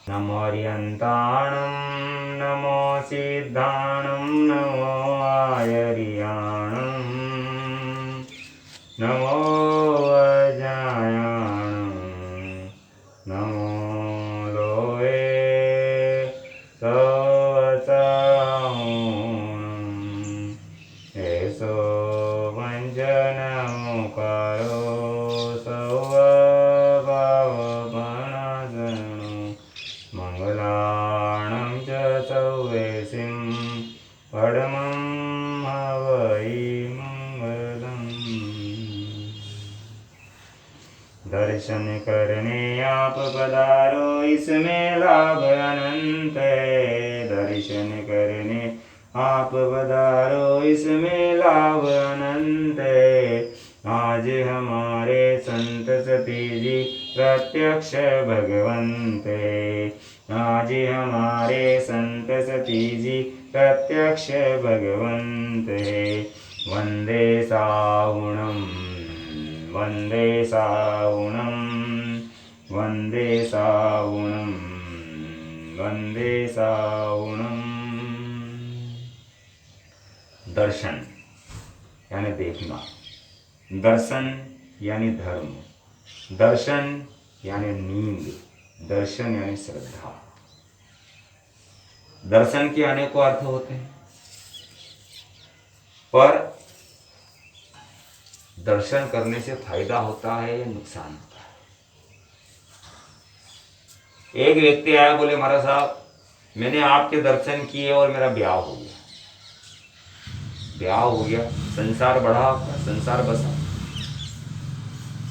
नमो अर्यन्ताणं नमो सिद्धाणं नमो आयर्याणं नमो वज्रायाणं नमो लोहे सवसाहुणं एषो वञ्जनमुकारो सौभावपणासनो मङ्गलाणं च सौवेशिं परमं हवै मङ्गलम्। दर्शन करने आप पधारो इसमें लाभ अनंत है। दर्शन करने आप पधारो इसमें लाभ अनंत है। आज हमारे संत सती जी प्रत्यक्ष भगवंत है। आज हमारे संत सती जी प्रत्यक्ष भगवंत है। वंदे साहुणं वंदे साहुणं वंदे साहुणं वंदे साहुणं। दर्शन यानी देखना, दर्शन यानी धर्म, दर्शन यानी नींद, दर्शन यानी श्रद्धा। दर्शन के अनेकों अर्थ होते हैं, पर दर्शन करने से फायदा होता है या नुकसान होता है। एक व्यक्ति आया, बोले महाराज साहब मैंने आपके दर्शन किए और मेरा ब्याह हो गया। ब्याह हो गया, संसार बढ़ा, आपका संसार बसा।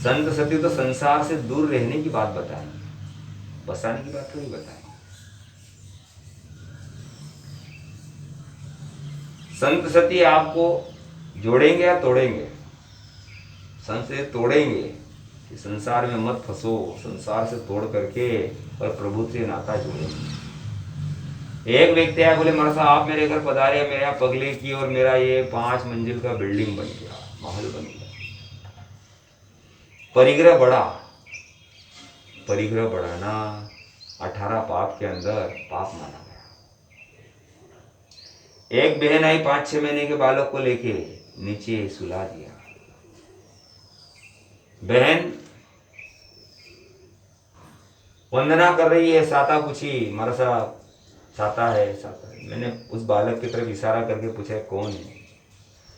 संत सती तो संसार से दूर रहने की बात बताएंगे, बसाने की बात थोड़ी बताएंगे। संत सती आपको जोड़ेंगे या तोड़ेंगे? संत से तोड़ेंगे कि संसार में मत फंसो, संसार से तोड़ करके और प्रभु से नाता जोड़ेंगे। एक व्यक्ति आया, बोले महाराज साहब आप मेरे घर पधारे, मेरे यहाँ पगले की और मेरा ये 5 मंजिल का बिल्डिंग बन गया, महल बन गया। परिग्रह बढ़ा, परिग्रह बढ़ाना 18 पाप के अंदर पाप माना गया। एक बहन आई 5-6 महीने के बालक को लेके, नीचे सुला दिया। बहन वंदना कर रही है, साता पूछी, महाराज साहब साता है, साता है। मैंने उस बालक की तरफ इशारा करके पूछा कौन है?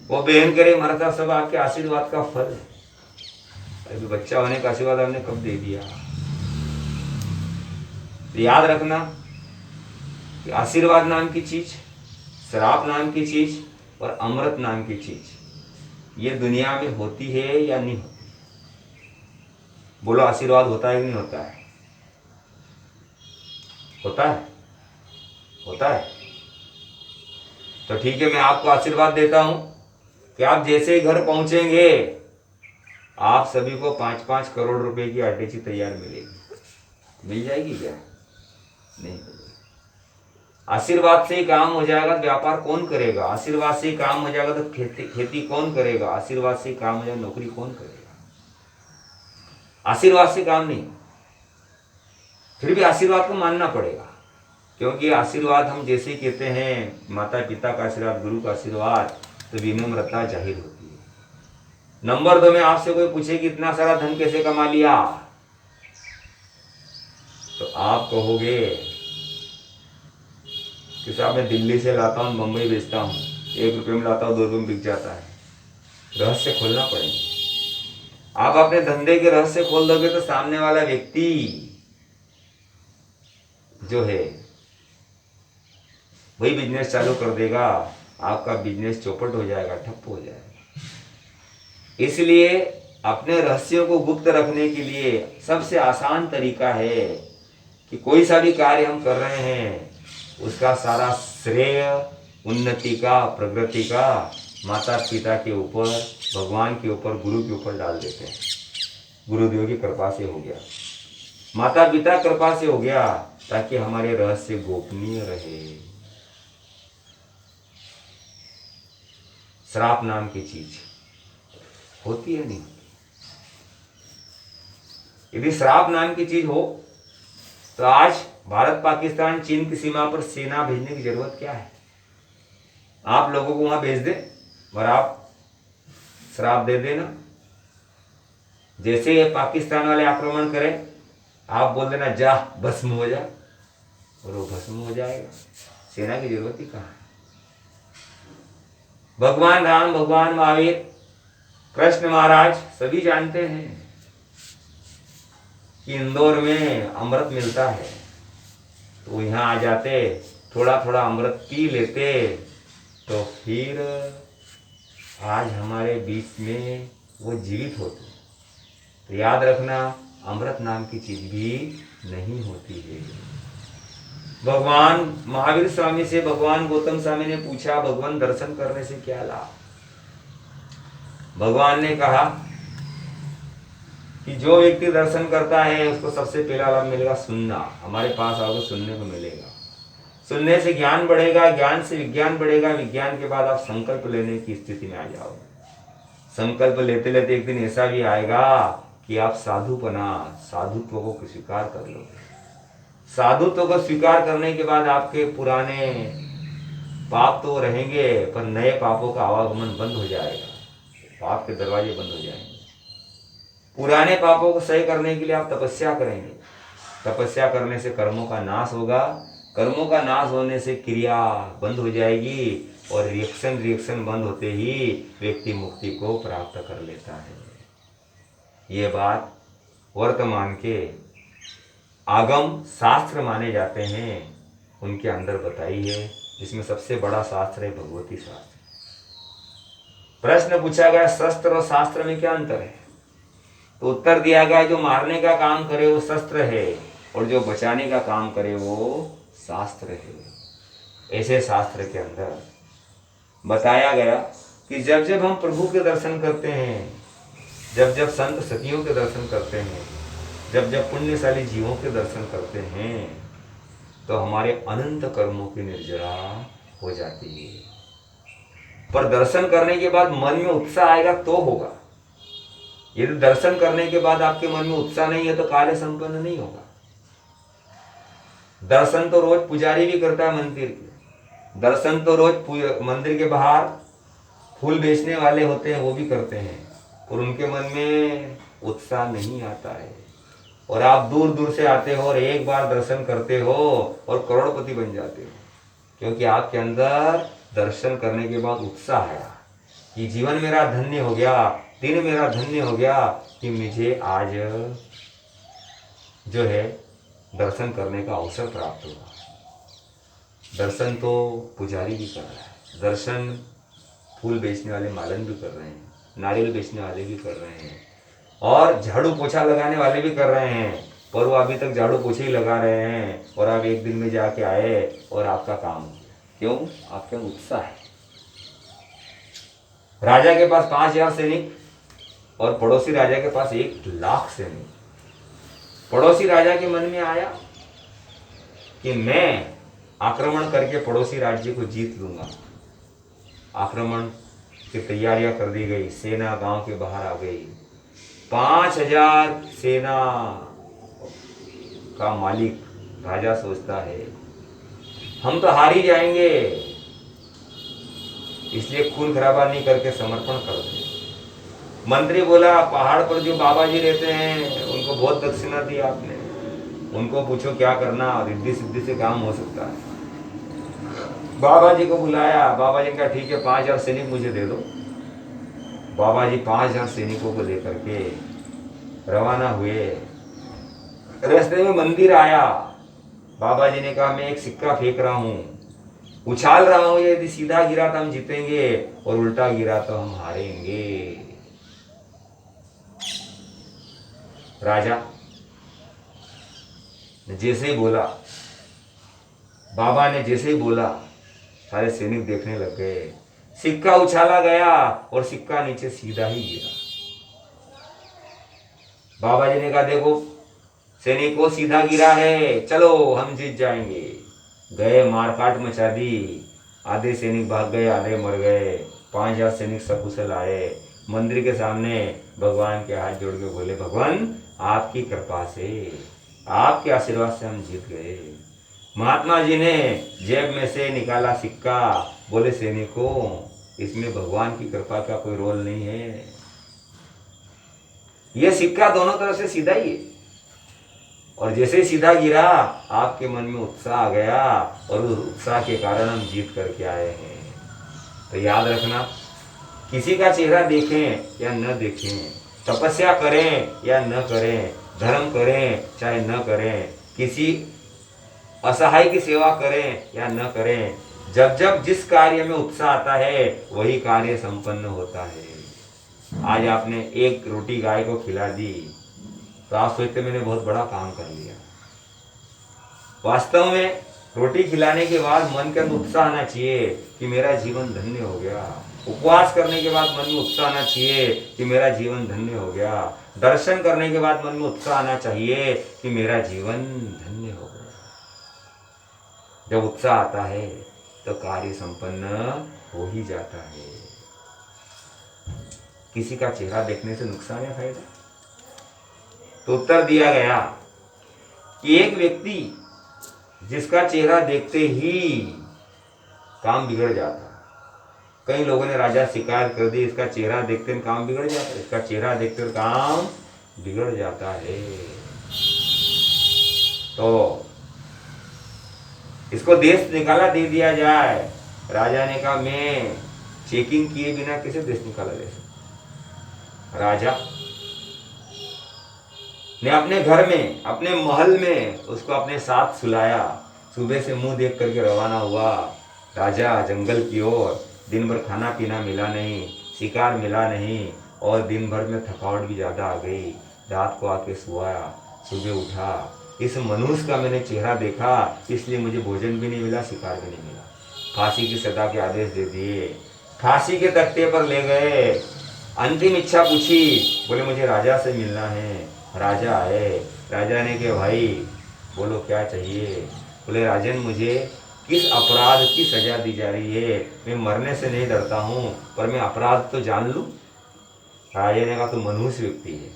वो बहन करे महाराज साहब सब आपके आशीर्वाद का फल है। अभी बच्चा होने का आशीर्वाद हमने कब दे दिया? तो याद रखना कि आशीर्वाद नाम की चीज, श्राप नाम की चीज और अमृत नाम की चीज ये दुनिया में होती है या नहीं होती? बोलो आशीर्वाद होता है कि नहीं होता है? होता है, होता है। तो ठीक है, मैं आपको आशीर्वाद देता हूं कि आप जैसे ही घर पहुंचेंगे आप सभी को 5-5 करोड़ रुपए की अटैची तैयार मिलेगी। मिल जाएगी क्या? नहीं। आशीर्वाद से ही काम हो जाएगा तो व्यापार कौन करेगा? आशीर्वाद से ही काम हो जाएगा तो खेती कौन करेगा? आशीर्वाद से ही काम हो जाएगा नौकरी कौन करेगा? आशीर्वाद से काम नहीं। फिर भी आशीर्वाद को मानना पड़ेगा, क्योंकि आशीर्वाद हम जैसे ही कहते हैं माता पिता का आशीर्वाद, गुरु का आशीर्वाद, तो विनम्रता जाहिर होती है। नंबर 2 में आपसे कोई पूछे कि इतना सारा धन कैसे कमा लिया, तो आप कहोगे कि साहब मैं दिल्ली से लाता हूँ, मुंबई बेचता हूँ, 1 रुपये में लाता हूँ, 2 रुपये में बिक जाता है। रहस्य खोलना पड़ेगा। आप अपने धंधे के रहस्य खोल दोगे तो सामने वाला व्यक्ति जो है वही बिजनेस चालू कर देगा, आपका बिजनेस चौपट हो जाएगा, ठप हो जाएगा। इसलिए अपने रहस्यों को गुप्त रखने के लिए सबसे आसान तरीका है कि कोई सा भी कार्य हम कर रहे हैं उसका सारा श्रेय उन्नति का, प्रगति का माता पिता के ऊपर, भगवान के ऊपर, गुरु के ऊपर डाल देते हैं। गुरुदेव की कृपा से हो गया, माता पिता कृपा से हो गया, ताकि हमारे रहस्य गोपनीय रहे। श्राप नाम की चीज होती है नहीं? यदि श्राप नाम की चीज हो तो आज भारत पाकिस्तान चीन की सीमा पर सेना भेजने की जरूरत क्या है? आप लोगों को वहां भेज दे और आप श्राप दे देना। जैसे ये पाकिस्तान वाले आक्रमण करें, आप बोल देना जा भस्म हो जा, और वो भस्म हो जाएगा। सेना की जरूरत ही कहाँ है? भगवान राम, भगवान महावीर, कृष्ण महाराज सभी जानते हैं कि इंदौर में अमृत मिलता है, तो यहाँ आ जाते, थोड़ा थोड़ा अमृत पी लेते, तो फिर आज हमारे बीच में वो जीवित होते। तो याद रखना, अमृत नाम की चीज भी नहीं होती है। भगवान महावीर स्वामी से भगवान गौतम स्वामी ने पूछा, भगवान दर्शन करने से क्या लाभ? भगवान ने कहा कि जो व्यक्ति दर्शन करता है उसको सबसे पहला लाभ मिलेगा सुनना। हमारे पास आओगे सुनने को मिलेगा, सुनने से ज्ञान बढ़ेगा, ज्ञान से विज्ञान बढ़ेगा, विज्ञान के बाद आप संकल्प लेने की स्थिति में आ जाओगे। संकल्प लेते लेते एक दिन ऐसा भी आएगा कि आप साधुत्व को स्वीकार कर लोगे। साधुत्व को स्वीकार करने के बाद आपके पुराने पाप तो रहेंगे, पर नए पापों का आवागमन बंद हो जाएगा, पाप के दरवाजे बंद हो जाएंगे। पुराने पापों को सही करने के लिए आप तपस्या करेंगे, तपस्या करने से कर्मों का नाश होगा, कर्मों का नाश होने से क्रिया बंद हो जाएगी, और रिएक्शन बंद होते ही व्यक्ति मुक्ति को प्राप्त कर लेता है। ये बात वर्तमान के आगम शास्त्र माने जाते हैं, उनके अंदर बताई है, जिसमें सबसे बड़ा शास्त्र है भगवती शास्त्र। प्रश्न पूछा गया शस्त्र और शास्त्र में क्या अंतर है? तो उत्तर दिया गया जो मारने का काम करे वो शस्त्र है, और जो बचाने का काम करे वो शास्त्र है। ऐसे शास्त्र के अंदर बताया गया कि जब जब हम प्रभु के दर्शन करते हैं, जब जब संत सतियों के दर्शन करते हैं, जब जब पुण्यशाली जीवों के दर्शन करते हैं, तो हमारे अनंत कर्मों की निर्जरा हो जाती है। पर दर्शन करने के बाद मन में उत्साह आएगा तो होगा। यदि दर्शन करने के बाद आपके मन में उत्साह नहीं है तो कार्य संपन्न नहीं होगा। दर्शन तो रोज पुजारी भी करता है मंदिर के, दर्शन तो रोज मंदिर के बाहर फूल बेचने वाले होते हैं वो भी करते हैं, और उनके मन में उत्साह नहीं आता है। और आप दूर दूर से आते हो और एक बार दर्शन करते हो और करोड़पति बन जाते हो, क्योंकि आपके अंदर दर्शन करने के बाद उत्साह आया कि जीवन मेरा धन्य हो गया, दिन मेरा धन्य हो गया कि मुझे आज जो है दर्शन करने का अवसर प्राप्त हुआ। दर्शन तो पुजारी भी कर रहा है, दर्शन फूल बेचने वाले मालन भी कर रहे हैं, नारियल बेचने वाले भी कर रहे हैं, और झाड़ू पोछा लगाने वाले भी कर रहे हैं, पर वो अभी तक झाड़ू पोछे ही लगा रहे हैं, और आप एक दिन में जाके आए और आपका काम हो गया। क्यों? आपके उत्साह है। राजा के पास 5000 सैनिक और पड़ोसी राजा के पास 1,00,000 सैनिक। पड़ोसी राजा के मन में आया कि मैं आक्रमण करके पड़ोसी राज्य को जीत लूंगा। आक्रमण की तैयारियां कर दी गई, सेना गांव के बाहर आ गई। 5000 सेना का मालिक राजा सोचता है हम तो हार ही जाएंगे, इसलिए खून खराबा नहीं करके समर्पण कर दे। मंत्री बोला पहाड़ पर जो बाबा जी रहते हैं उनको बहुत दक्षिणा दी आपने, उनको पूछो क्या करना, रिद्धि सिद्धि से काम हो सकता है। बाबा जी को बुलाया, बाबा जी ने कहा ठीक है 5000 सैनिक मुझे दे दो। बाबा जी 5000 सैनिकों को लेकर के रवाना हुए। रास्ते में मंदिर आया, बाबा जी ने कहा मैं एक सिक्का फेंक रहा हूं, उछाल रहा हूं, यदि सीधा गिरा तो हम जीतेंगे और उल्टा गिरा तो हम हारेंगे। राजा ने जैसे ही बोला, बाबा ने जैसे ही बोला, सारे सैनिक देखने लग गए। सिक्का उछाला गया और सिक्का नीचे सीधा ही गिरा। बाबा जी ने कहा देखो सैनिकों सीधा गिरा है, चलो हम जीत जाएंगे। गए, मारकाट मचा दी, आधे सैनिक भाग गए, आधे मर गए। 5000 सैनिक सकुशल आए मंदिर के सामने, भगवान के हाथ जोड़ के बोले भगवान आपकी कृपा से आपके आशीर्वाद से हम जीत गए। महात्मा जी ने जेब में से निकाला सिक्का, बोले सैनिकों इसमें भगवान की कृपा का कोई रोल नहीं है, यह सिक्का दोनों तरफ से सीधा ही है। और जैसे ही सीधा गिरा आपके मन में उत्साह आ गया और उस उत्साह के कारण हम जीत करके आए हैं। तो याद रखना, किसी का चेहरा देखें या न देखें, तपस्या करें या न करें, धर्म करें चाहे न करें, किसी असहाय की सेवा करें या न करें, जब जब जिस कार्य में उत्साह आता है वही कार्य संपन्न होता है। आज आपने एक रोटी गाय को खिला दी तो आप सोचते मैंने बहुत बड़ा काम कर लिया। वास्तव में रोटी खिलाने के बाद मन के अंदर उत्साह आना चाहिए कि मेरा जीवन धन्य हो गया। उपवास करने के बाद मन में उत्साह आना चाहिए कि मेरा जीवन धन्य हो गया। दर्शन करने के बाद मन में उत्साह आना चाहिए कि मेरा जीवन धन्य हो गया। जब उत्साह आता है तो कार्य संपन्न हो ही जाता है। किसी का चेहरा देखने से नुकसान या फायदा? तो उत्तर दिया गया कि एक व्यक्ति जिसका चेहरा देखते ही काम बिगड़ जाता। कई लोगों ने राजा शिकायत कर दी, इसका चेहरा देखते ही काम बिगड़ जाता है, इसका चेहरा देखते ही काम बिगड़ जाता है। तो इसको देश निकाला दे दिया जाए। राजा ने कहा मैं चेकिंग किए बिना कैसे देश निकाला दे सकता। राजा ने अपने घर में, अपने महल में उसको अपने साथ सुलाया। सुबह से मुंह देख करके रवाना हुआ राजा जंगल की ओर। दिन भर खाना पीना मिला नहीं, शिकार मिला नहीं और दिन भर में थकावट भी ज़्यादा आ गई। रात को आके सोया, सुबह उठा, इस मनुष्य का मैंने चेहरा देखा इसलिए मुझे भोजन भी नहीं मिला, शिकार भी नहीं मिला। फांसी की सजा के आदेश दे दिए, फांसी के तख्ते पर ले गए। अंतिम इच्छा पूछी, बोले मुझे राजा से मिलना है। राजा आए, राजा ने कहा भाई बोलो क्या चाहिए। बोले राजन मुझे किस अपराध की सजा दी जा रही है? मैं मरने से नहीं डरता हूँ पर मैं अपराध तो जान लूँ। राजा ने कहा तू मनुष्य व्यक्ति है,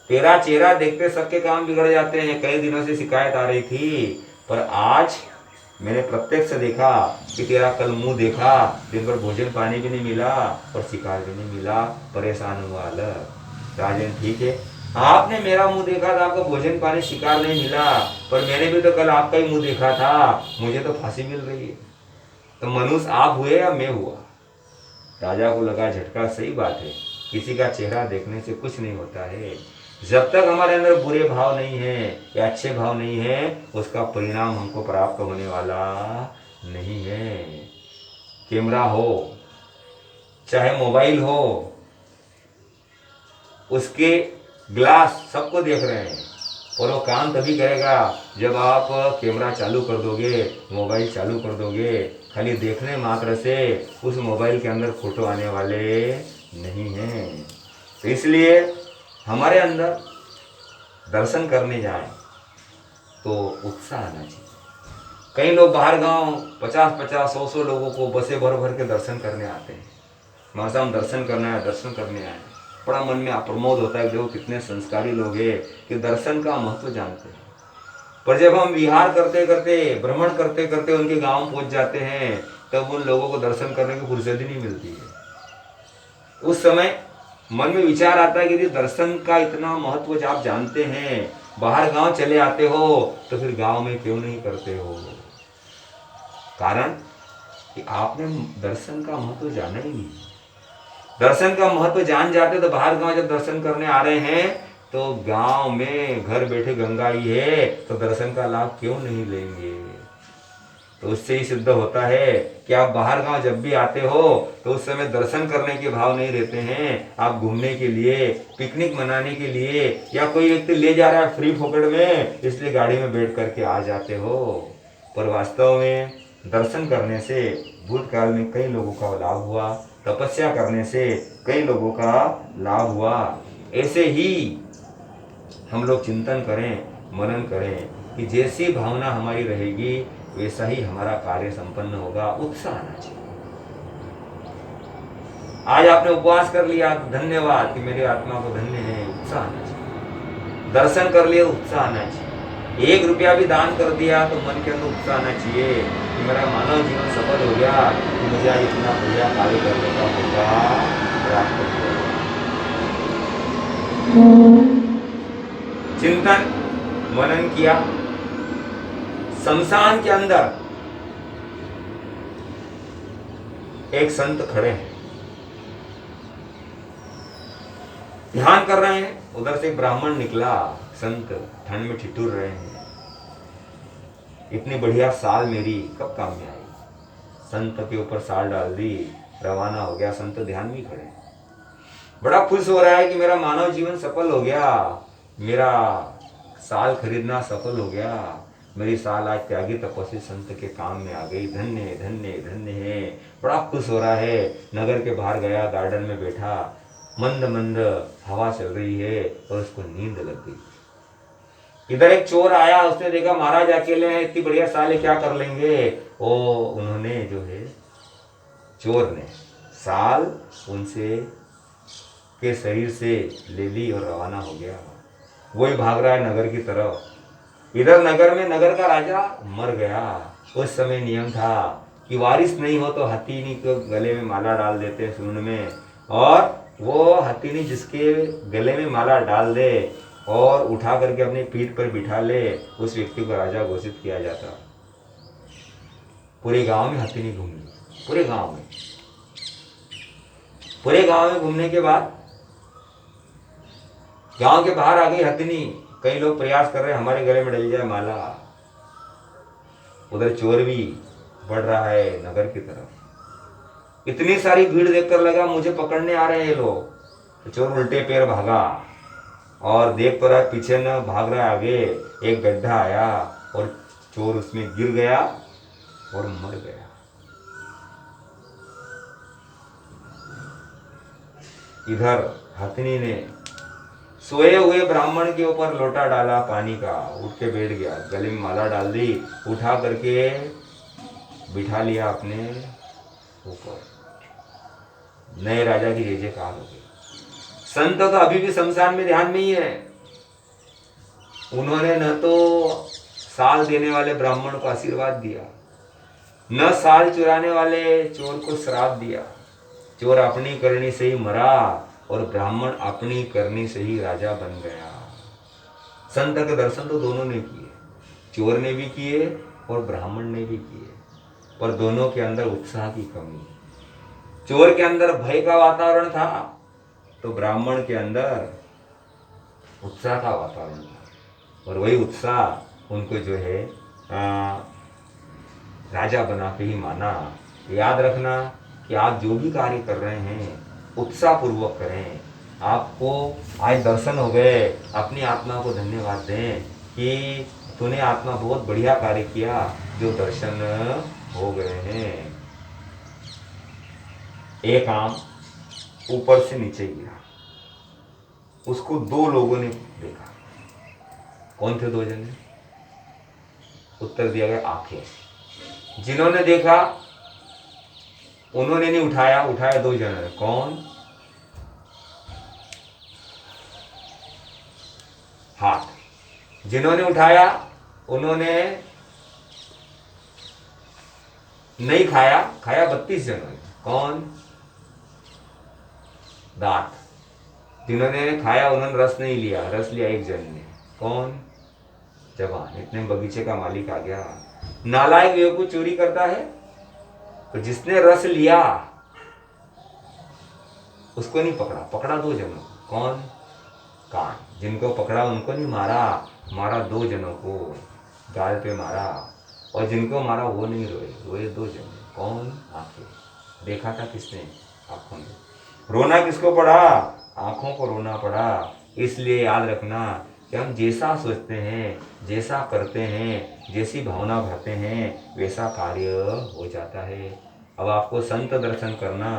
तेरा चेहरा देखते सबके काम बिगड़ जाते हैं। कई दिनों से शिकायत आ रही थी पर आज मैंने प्रत्यक्ष देखा कि तेरा कल मुंह देखा, दिन भर भोजन पानी भी नहीं मिला और शिकार भी नहीं मिला, परेशान हुआ अलग। राजन ठीक है, आपने मेरा मुंह देखा था, आपको भोजन पानी शिकार नहीं मिला, पर मैंने भी तो कल आपका ही मुंह देखा था, मुझे तो फांसी मिल रही है। तो मनुष्य आप हुए या मैं हुआ? राजा को लगा झटका, सही बात है, किसी का चेहरा देखने से कुछ नहीं होता है। जब तक हमारे अंदर बुरे भाव नहीं है या अच्छे भाव नहीं है उसका परिणाम हमको प्राप्त होने वाला नहीं है। कैमरा हो चाहे मोबाइल हो, उसके ग्लास सबको देख रहे हैं और वो काम तभी करेगा जब आप कैमरा चालू कर दोगे, मोबाइल चालू कर दोगे। खाली देखने मात्र से उस मोबाइल के अंदर फोटो आने वाले नहीं हैं। तो इसलिए हमारे अंदर दर्शन करने जाएं तो उत्साह आना चाहिए। कई लोग बाहर गांव 50-50, 100-100 लोगों को बसें भर भर के दर्शन करने आते हैं। मासा हम दर्शन करना है, दर्शन करने आए। बड़ा मन में प्रमोद होता है, देखो कितने संस्कारी लोग हैं कि दर्शन का महत्व जानते हैं। पर जब हम विहार करते करते, भ्रमण करते करते उनके गांव पहुंच जाते हैं तब उन लोगों को दर्शन करने की फुर्सत ही नहीं मिलती है। उस समय मन में विचार आता है कि यदि दर्शन का इतना महत्व आप जानते हैं, बाहर गांव चले आते हो तो फिर गांव में क्यों नहीं करते हो? कारण कि आपने दर्शन का महत्व जाना ही नहीं। दर्शन का महत्व जान जाते तो बाहर गांव जब दर्शन करने आ रहे हैं तो गांव में घर बैठे गंगा ही है तो दर्शन का लाभ क्यों नहीं लेंगे? तो उससे ही सिद्ध होता है कि आप बाहर गांव जब भी आते हो तो उस समय दर्शन करने के भाव नहीं रहते हैं। आप घूमने के लिए, पिकनिक मनाने के लिए, या कोई व्यक्ति ले जा रहा है फ्री फोकट में इसलिए गाड़ी में बैठ करके आ जाते हो। पर वास्तव में दर्शन करने से भूतकाल में कई लोगों का लाभ हुआ, तपस्या करने से कई लोगों का लाभ हुआ। ऐसे ही हम लोग चिंतन करें, मनन करें कि जैसी भावना हमारी रहेगी वैसा ही हमारा कार्य संपन्न होगा। उत्साह आना चाहिए। आज आपने उपवास कर लिया, धन्यवाद कि मेरी आत्मा को धन्य है, उत्साह आना चाहिए। दर्शन कर लिया, उत्साह आना चाहिए। 1 रुपया भी दान कर दिया तो मन के अंदर उत्साह आना चाहिए कि मेरा मानव जीवन सफल हो गया, कि मुझे आज इतना बढ़िया कार्य करने का मौका प्राप्त हो गया। चिंतन मनन किया। शमशान के अंदर एक संत खड़े हैं, ध्यान कर रहे हैं। उधर से एक ब्राह्मण निकला। संत ठंड में ठिठुर रहे हैं, इतनी बढ़िया साल मेरी कब काम में आई। संत के ऊपर साल डाल दी, रवाना हो गया। संत ध्यान में खड़े, बड़ा खुश हो रहा है कि मेरा मानव जीवन सफल हो गया, मेरा साल खरीदना सफल हो गया, मेरी साल आज त्यागी तपस्वी संत के काम में आ गई। धन्य धन्य धन्य है। बड़ा खुश हो रहा है। नगर के बाहर गया, गार्डन में बैठा, मंद मंद हवा चल रही है और उसको नींद लग गई। इधर एक चोर आया, उसने देखा महाराज अकेले हैं, इतनी बढ़िया साल क्या कर लेंगे। ओ उन्होंने जो है, चोर ने साल उनसे के शरीर से ले ली और रवाना हो गया। वही भाग रहा है नगर की तरफ। इधर नगर में नगर का राजा मर गया। उस समय नियम था कि वारिस नहीं हो तो हथीनी को गले में माला डाल देते सूंड में, और वो हथीनी जिसके गले में माला डाल दे और उठा करके अपनी पीठ पर बिठा ले, उस व्यक्ति को राजा घोषित किया जाता। पूरे गांव में हथीनी घूमी, पूरे गांव में। पूरे गांव में घूमने के बाद गांव के बाहर आ गई हथनी। कई लोग प्रयास कर रहे हैं हमारे गले में डल जाए माला। उधर चोर भी बढ़ रहा है नगर की तरफ। इतनी सारी भीड़ देखकर लगा मुझे पकड़ने आ रहे हैं ये लोग। तो चोर उल्टे पैर भागा और देख तो रहा पीछे न भाग रहा है, आगे एक गड्ढा आया और चोर उसमें गिर गया और मर गया। इधर हथनी ने सोए हुए ब्राह्मण के ऊपर लोटा डाला पानी का, उठ के बैठ गया, गले में माला डाल दी, उठा करके बिठा लिया अपने ऊपर। नए राजा की जय जयकार हो गई। संत तो अभी भी शमशान में ध्यान में ही है। उन्होंने न तो साल देने वाले ब्राह्मण को आशीर्वाद दिया, न साल चुराने वाले चोर को श्राप दिया। चोर अपनी करनी से ही मरा और ब्राह्मण अपनी करनी से ही राजा बन गया। संत के दर्शन तो दोनों ने किए, चोर ने भी किए और ब्राह्मण ने भी किए, पर दोनों के अंदर उत्साह की कमी। चोर के अंदर भय का वातावरण था तो ब्राह्मण के अंदर उत्साह का वातावरण था, और वही उत्साह उनको जो है राजा बना के ही माना। याद रखना कि आप जो भी कार्य कर रहे हैं उत्साह पूर्वक करें। आपको आज दर्शन हो गए, अपनी आत्मा को धन्यवाद दें कि तूने आत्मा बहुत बढ़िया कार्य किया, जो दर्शन हो गए हैं। एक आम ऊपर से नीचे गिरा, उसको 2 लोगों ने देखा। कौन थे 2 जने? उत्तर दिया गया आंखें। जिन्होंने देखा उन्होंने नहीं उठाया, उठाया 2 जनों ने। कौन? हाथ। जिन्होंने उठाया उन्होंने नहीं खाया, खाया 32 जनों ने। कौन? दांत। जिन्होंने खाया उन्होंने रस नहीं लिया, रस लिया 1 जन ने। कौन? जवान। इतने बगीचे का मालिक आ गया। नालायक बेवकूफ चोरी करता है तो जिसने रस लिया उसको नहीं पकड़ा, पकड़ा 2 जनों। कौन? कान। जिनको पकड़ा उनको नहीं मारा, मारा 2 जनों को, गाल पे मारा, और जिनको मारा वो नहीं रोए, रोए 2 जने। कौन? आंखें। देखा था किसने? आंखों ने। रोना किसको पड़ा? आंखों को रोना पड़ा। इसलिए याद रखना कि हम जैसा सोचते हैं, जैसा करते हैं, जैसी भावना भरते हैं, वैसा कार्य हो जाता है। अब आपको संत दर्शन करना,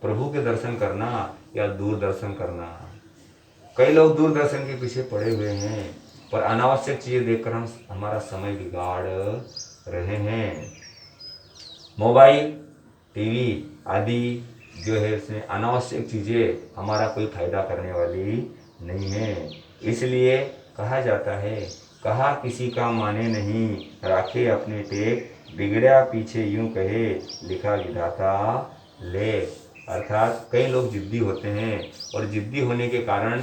प्रभु के दर्शन करना या दूरदर्शन करना। कई लोग दूरदर्शन के पीछे पड़े हुए हैं, पर अनावश्यक चीजें देखकर हम हमारा समय बिगाड़ रहे हैं। मोबाइल, टीवी आदि जो है इसमें अनावश्यक चीजें हमारा कोई फायदा करने वाली नहीं है। इसलिए कहा जाता है कहा किसी का माने नहीं, राखे अपने टेक, बिगड़या पीछे यूं कहे, लिखा विधाता ले। अर्थात कई लोग जिद्दी होते हैं और जिद्दी होने के कारण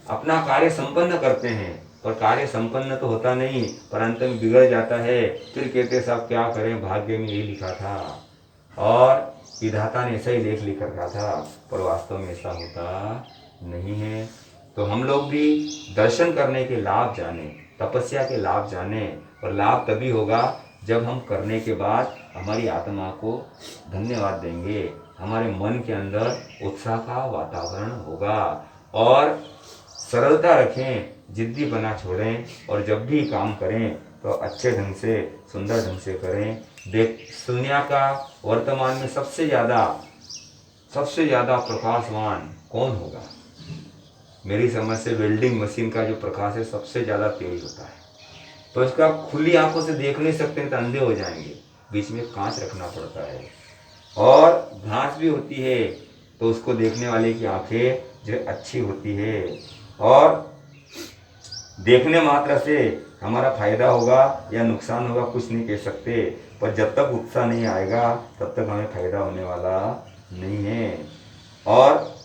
अपना कार्य संपन्न करते हैं, पर कार्य संपन्न तो होता नहीं, पर अंत में बिगड़ जाता है। फिर कहते सब क्या करें, भाग्य में यही लिखा था और विधाता ने ऐसा ही लेख लिख रखा था, पर वास्तव में ऐसा होता नहीं है। तो हम लोग भी दर्शन करने के लाभ जाने, तपस्या के लाभ जाने, और लाभ तभी होगा जब हम करने के बाद हमारी आत्मा को धन्यवाद देंगे, हमारे मन के अंदर उत्साह का वातावरण होगा। और सरलता रखें, जिद्दी बना छोड़ें, और जब भी काम करें तो अच्छे ढंग से, सुंदर ढंग से करें। दुनिया का वर्तमान में सबसे ज़्यादा प्रकाशवान कौन होगा? मेरी समझ से वेल्डिंग मशीन का जो प्रकाश है सबसे ज़्यादा तेज होता है। तो इसका खुली आंखों से देख नहीं सकते हैं तो अंधे हो जाएंगे, बीच में कांच रखना पड़ता है। और घास भी होती है तो उसको देखने वाले की आंखें जो अच्छी होती है, और देखने मात्र से हमारा फायदा होगा या नुकसान होगा कुछ नहीं कह सकते, पर जब तक उत्साह नहीं आएगा तब तक हमें फायदा होने वाला नहीं है। और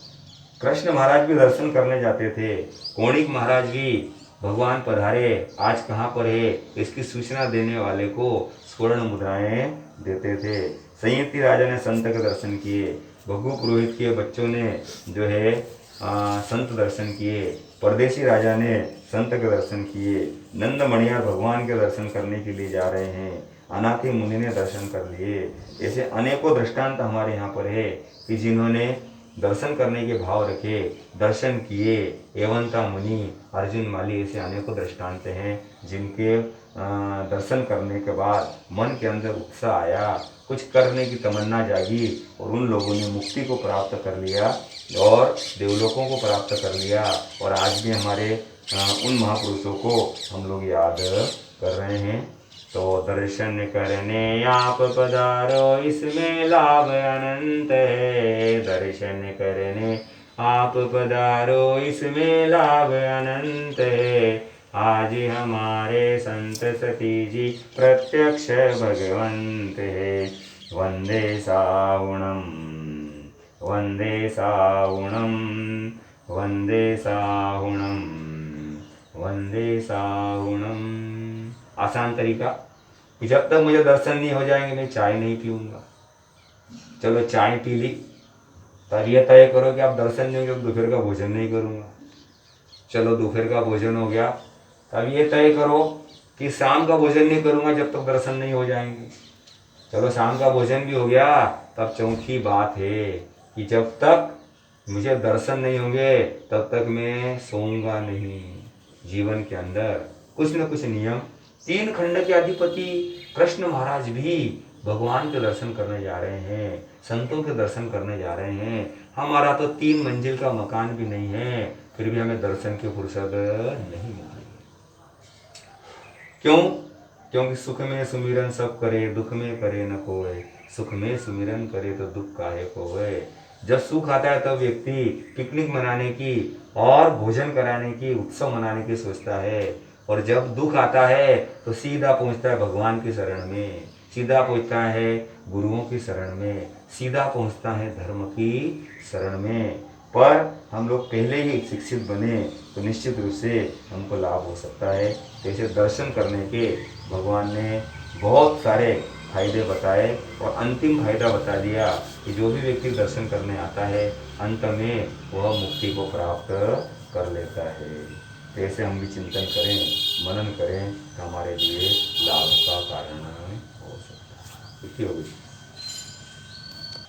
कृष्ण महाराज भी दर्शन करने जाते थे, कौणिक महाराज भी भगवान पधारे आज कहाँ पर है इसकी सूचना देने वाले को स्वर्ण मुद्राएं देते थे। संयति राजा ने संत के दर्शन किए, भगु पुरोहित के बच्चों ने जो है संत दर्शन किए, परदेसी राजा ने संत के दर्शन किए, नंद मणियार भगवान के दर्शन करने के लिए जा रहे हैं, अनाथी मुनि ने दर्शन कर लिए। ऐसे अनेकों दृष्टांत हमारे यहाँ पर है कि जिन्होंने दर्शन करने के भाव रखे, दर्शन किए। एवंता मुनि, अर्जुन माली, ऐसे अनेकों दृष्टांत हैं जिनके दर्शन करने के बाद मन के अंदर उत्साह आया, कुछ करने की तमन्ना जागी, और उन लोगों ने मुक्ति को प्राप्त कर लिया और देवलोकों को प्राप्त कर लिया। और आज भी हमारे उन महापुरुषों को हम लोग याद कर रहे हैं। तो दर्शन करने आप पधारो, इसमें लाभ अनंत है। दर्शन करने आप पधारो, इसमें लाभ अनंत है। आज हमारे संत सती जी प्रत्यक्ष भगवंत है। वंदे सावणम, वंदे सावणम, वंदे सावणम, वंदे सावणम। आसान तरीका कि जब तक मुझे दर्शन नहीं हो जाएंगे मैं चाय नहीं पीऊँगा। चलो चाय पी ली, तब ये तय करो कि आप दर्शन नहीं होंगे तो दोपहर का भोजन नहीं करूँगा। चलो दोपहर का भोजन हो गया, तब ये तय करो कि शाम का भोजन नहीं करूँगा जब तक दर्शन नहीं हो जाएंगे। चलो शाम का भोजन भी हो गया, तब चौथी बात है कि जब तक मुझे दर्शन नहीं होंगे तब तक मैं सोऊंगा नहीं। जीवन के अंदर कुछ न कुछ नियम। 3 खंड के अधिपति कृष्ण महाराज भी भगवान के दर्शन करने जा रहे हैं, संतों के दर्शन करने जा रहे हैं। हमारा तो 3 मंजिल का मकान भी नहीं है, फिर भी हमें दर्शन की फुर्सत नहीं मिल रही। क्यों? क्योंकि सुख में सुमिरन सब करे, दुख में करे न कोय। सुख में सुमिरन करे तो दुख काहे कोय। जब सुख आता है तब व्यक्ति पिकनिक मनाने की और भोजन कराने की, उत्सव मनाने की सोचता है, और जब दुख आता है तो सीधा पहुंचता है भगवान की शरण में, सीधा पहुंचता है गुरुओं की शरण में, सीधा पहुंचता है धर्म की शरण में। पर हम लोग पहले ही शिक्षित बने तो निश्चित रूप से हमको लाभ हो सकता है। जैसे दर्शन करने के भगवान ने बहुत सारे फायदे बताए, और अंतिम फायदा बता दिया कि जो भी व्यक्ति दर्शन करने आता है अंत में वह मुक्ति को प्राप्त कर लेता है। तो ऐसे हम भी चिंतन करें, मनन करें तो हमारे लिए लाभ का कारण हो सकता है। होगी।